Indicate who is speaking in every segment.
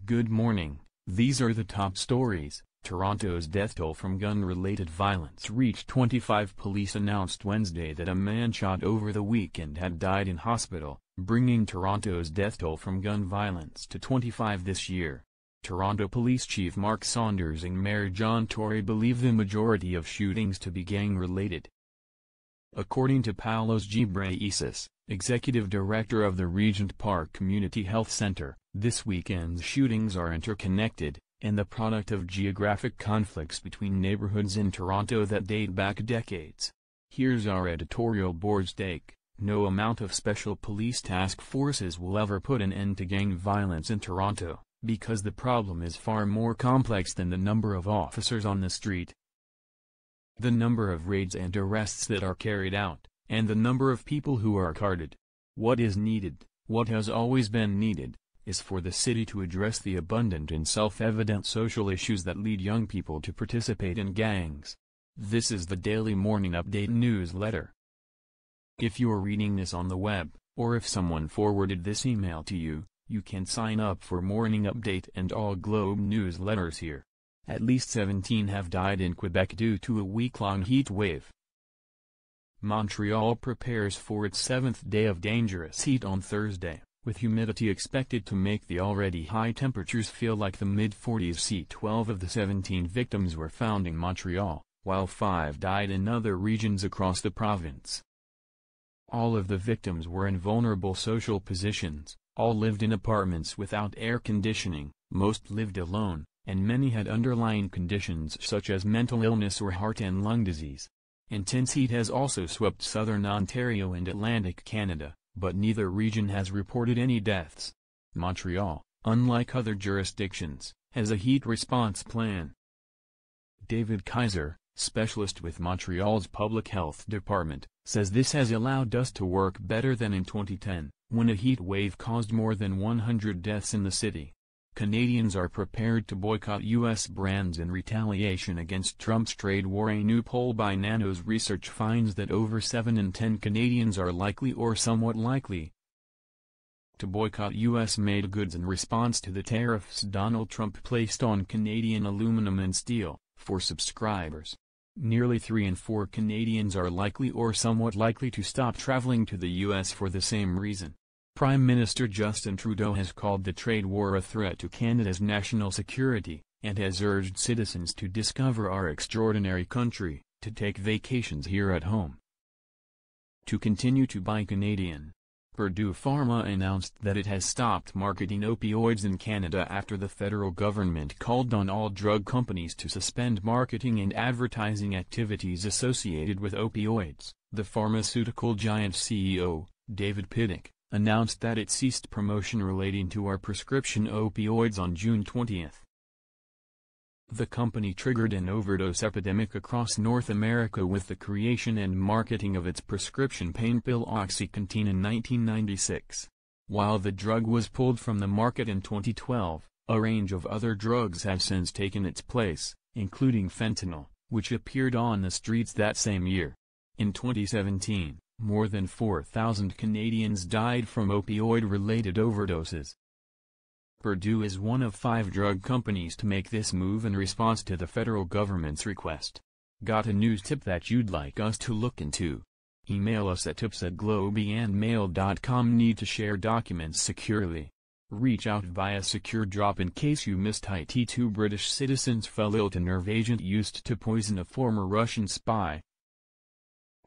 Speaker 1: Good morning, these are the top stories. Toronto's death toll from gun-related violence reached 25. Police announced Wednesday that a man shot over the weekend had died in hospital, bringing Toronto's death toll from gun violence to 25 this year. Toronto Police Chief Mark Saunders and Mayor John Tory believe the majority of shootings to be gang-related. According to Paulos Ghebreyesus, Executive Director of the Regent Park Community Health Center, this weekend's shootings are interconnected, and the product of geographic conflicts between neighborhoods in Toronto that date back decades. Here's our editorial board's take: no amount of special police task forces will ever put an end to gang violence in Toronto, because the problem is far more complex than the number of officers on the street, the number of raids and arrests that are carried out, and the number of people who are carded. What is needed, what has always been needed, is for the city to address the abundant and self-evident social issues that lead young people to participate in gangs. This is the Daily Morning Update newsletter. If you're reading this on the web, or if someone forwarded this email to you, you can sign up for Morning Update and all Globe newsletters here. At least 17 have died in Quebec due to a week-long heat wave. Montreal prepares for its 7th day of dangerous heat on Thursday, with humidity expected to make the already high temperatures feel like the mid-40s. 12 of the 17 victims were found in Montreal, while 5 died in other regions across the province. All of the victims were in vulnerable social positions, all lived in apartments without air conditioning, most lived alone, and many had underlying conditions such as mental illness or heart and lung disease. Intense heat has also swept southern Ontario and Atlantic Canada, but neither region has reported any deaths. Montreal, unlike other jurisdictions, has a heat response plan. David Kaiser, specialist with Montreal's Public Health Department, says this has allowed us to work better than in 2010, when a heat wave caused more than 100 deaths in the city. Canadians are prepared to boycott U.S. brands in retaliation against Trump's trade war. A new poll by Nanos Research finds that over 7 in 10 Canadians are likely or somewhat likely to boycott U.S.-made goods in response to the tariffs Donald Trump placed on Canadian aluminum and steel. For subscribers, nearly 3 in 4 Canadians are likely or somewhat likely to stop traveling to the U.S. for the same reason. Prime Minister Justin Trudeau has called the trade war a threat to Canada's national security, and has urged citizens to discover our extraordinary country, to take vacations here at home. To continue to buy Canadian, Purdue Pharma announced that it has stopped marketing opioids in Canada after the federal government called on all drug companies to suspend marketing and advertising activities associated with opioids. The pharmaceutical giant's CEO, David Piddock, announced that it ceased promotion relating to our prescription opioids on June 20. The company triggered an overdose epidemic across North America with the creation and marketing of its prescription pain pill OxyContin in 1996. While the drug was pulled from the market in 2012, a range of other drugs have since taken its place, including fentanyl, which appeared on the streets that same year. In 2017, more than 4,000 Canadians died from opioid-related overdoses. Purdue is one of 5 drug companies to make this move in response to the federal government's request. Got a news tip that you'd like us to look into? Email us at tips@globeandmail.com. Need to share documents securely? Reach out via secure drop in case you missed it. 2 British citizens fell ill to nerve agent used to poison a former Russian spy.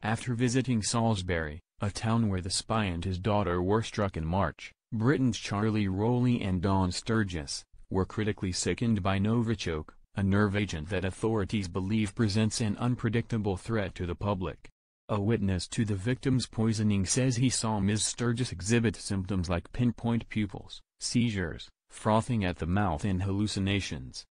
Speaker 1: After visiting Salisbury, a town where the spy and his daughter were struck in March, Britain's Charlie Rowley and Dawn Sturgis were critically sickened by Novichok, a nerve agent that authorities believe presents an unpredictable threat to the public. A witness to the victim's poisoning says he saw Ms. Sturgis exhibit symptoms like pinpoint pupils, seizures, frothing at the mouth and hallucinations.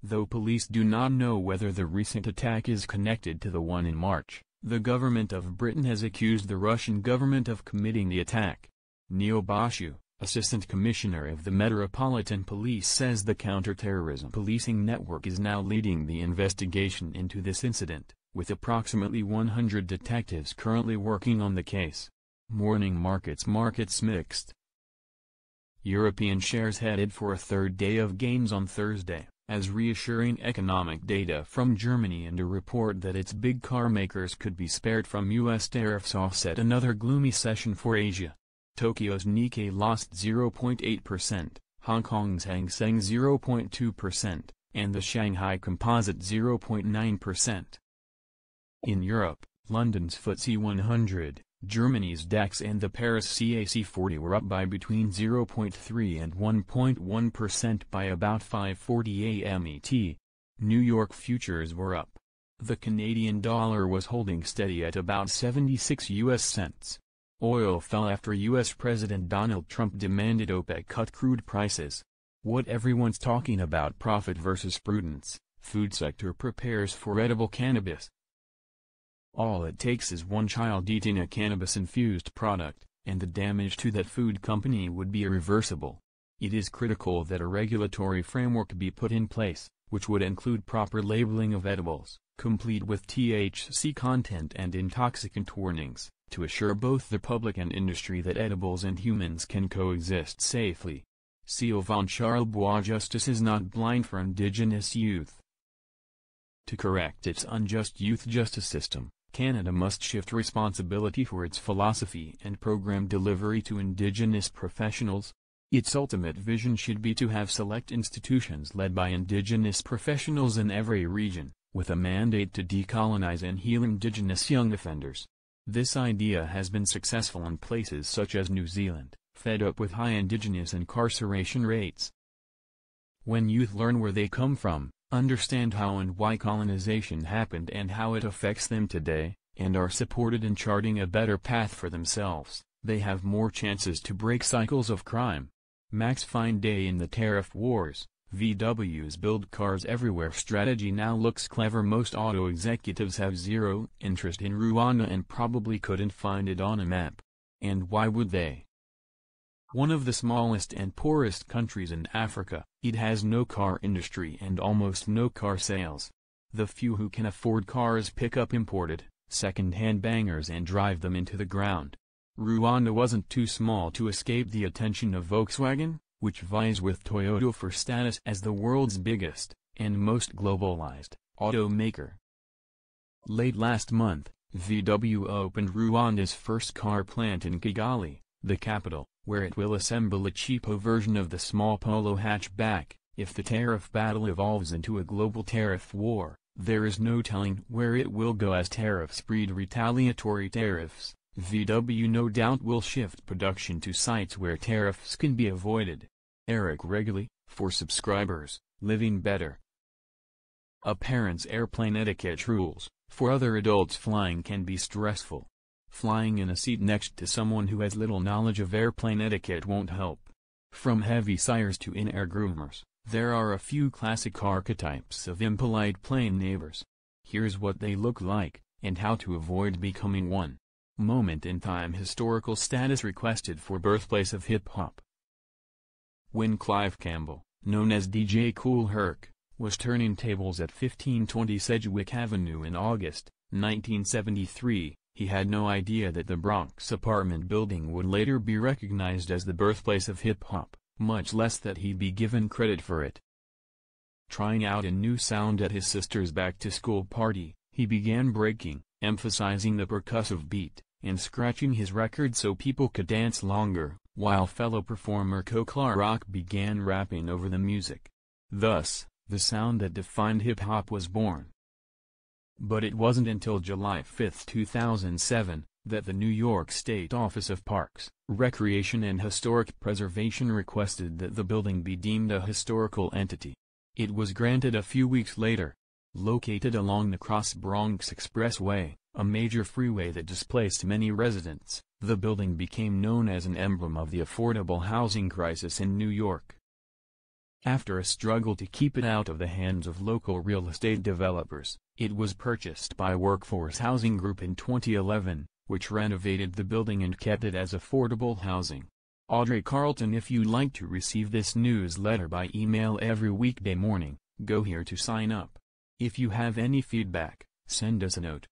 Speaker 1: Though police do not know whether the recent attack is connected to the one in March, the government of Britain has accused the Russian government of committing the attack. Neil Bashu, Assistant Commissioner of the Metropolitan Police, says the counter-terrorism policing network is now leading the investigation into this incident, with approximately 100 detectives currently working on the case. Morning markets mixed. European shares headed for a third day of gains on Thursday, as reassuring economic data from Germany and a report that its big car makers could be spared from U.S. tariffs offset another gloomy session for Asia. Tokyo's Nikkei lost 0.8%, Hong Kong's Hang Seng 0.2%, and the Shanghai Composite 0.9%. In Europe, London's FTSE 100, Germany's DAX and the Paris CAC 40 were up by between 0.3 and 1.1% by about 5:40 a.m. ET. New York futures were up. The Canadian dollar was holding steady at about 76 US cents. Oil fell after U.S. President Donald Trump demanded OPEC cut crude prices. What everyone's talking about: profit versus prudence. Food sector prepares for edible cannabis. All it takes is one child eating a cannabis-infused product, and the damage to that food company would be irreversible. It is critical that a regulatory framework be put in place, which would include proper labeling of edibles, complete with THC content and intoxicant warnings, to assure both the public and industry that edibles and humans can coexist safely. Sylvain Charlebois: Justice is not blind for indigenous youth. To correct its unjust youth justice system, Canada must shift responsibility for its philosophy and program delivery to Indigenous professionals. Its ultimate vision should be to have select institutions led by Indigenous professionals in every region, with a mandate to decolonize and heal Indigenous young offenders. This idea has been successful in places such as New Zealand, fed up with high Indigenous incarceration rates. When youth learn where they come from, understand how and why colonization happened and how it affects them today, and are supported in charting a better path for themselves, they have more chances to break cycles of crime. Max Fine Day: in the tariff wars, VW's build cars everywhere strategy now looks clever. Most auto executives have zero interest in Rwanda and probably couldn't find it on a map. And why would they? One of the smallest and poorest countries in Africa, it has no car industry and almost no car sales. The few who can afford cars pick up imported, second-hand bangers and drive them into the ground. Rwanda wasn't too small to escape the attention of Volkswagen, which vies with Toyota for status as the world's biggest, and most globalized, automaker. Late last month, VW opened Rwanda's first car plant in Kigali, the capital, where it will assemble a cheapo version of the small Polo hatchback. If the tariff battle evolves into a global tariff war, there is no telling where it will go. As tariffs breed retaliatory tariffs, VW no doubt will shift production to sites where tariffs can be avoided. Eric Reguli, for subscribers, Living Better. A parent's airplane etiquette rules: for other adults, flying can be stressful. Flying in a seat next to someone who has little knowledge of airplane etiquette won't help. From heavy sighers to in-air groomers, there are a few classic archetypes of impolite plane neighbors. Here's what they look like, and how to avoid becoming one. Moment in time: historical status requested for birthplace of hip-hop. When Clive Campbell, known as DJ Kool Herc, was turning tables at 1520 Sedgwick Avenue in August 1973, he had no idea that the Bronx apartment building would later be recognized as the birthplace of hip-hop, much less that he'd be given credit for it. Trying out a new sound at his sister's back-to-school party, he began breaking, emphasizing the percussive beat, and scratching his record so people could dance longer, while fellow performer Coke Rock began rapping over the music. Thus, the sound that defined hip-hop was born. But it wasn't until July 5, 2007, that the New York State Office of Parks, Recreation and Historic Preservation requested that the building be deemed a historical entity. It was granted a few weeks later. Located along the Cross Bronx Expressway, a major freeway that displaced many residents, the building became known as an emblem of the affordable housing crisis in New York. After a struggle to keep it out of the hands of local real estate developers, it was purchased by Workforce Housing Group in 2011, which renovated the building and kept it as affordable housing. Audrey Carlton: if you'd like to receive this newsletter by email every weekday morning, go here to sign up. If you have any feedback, send us a note.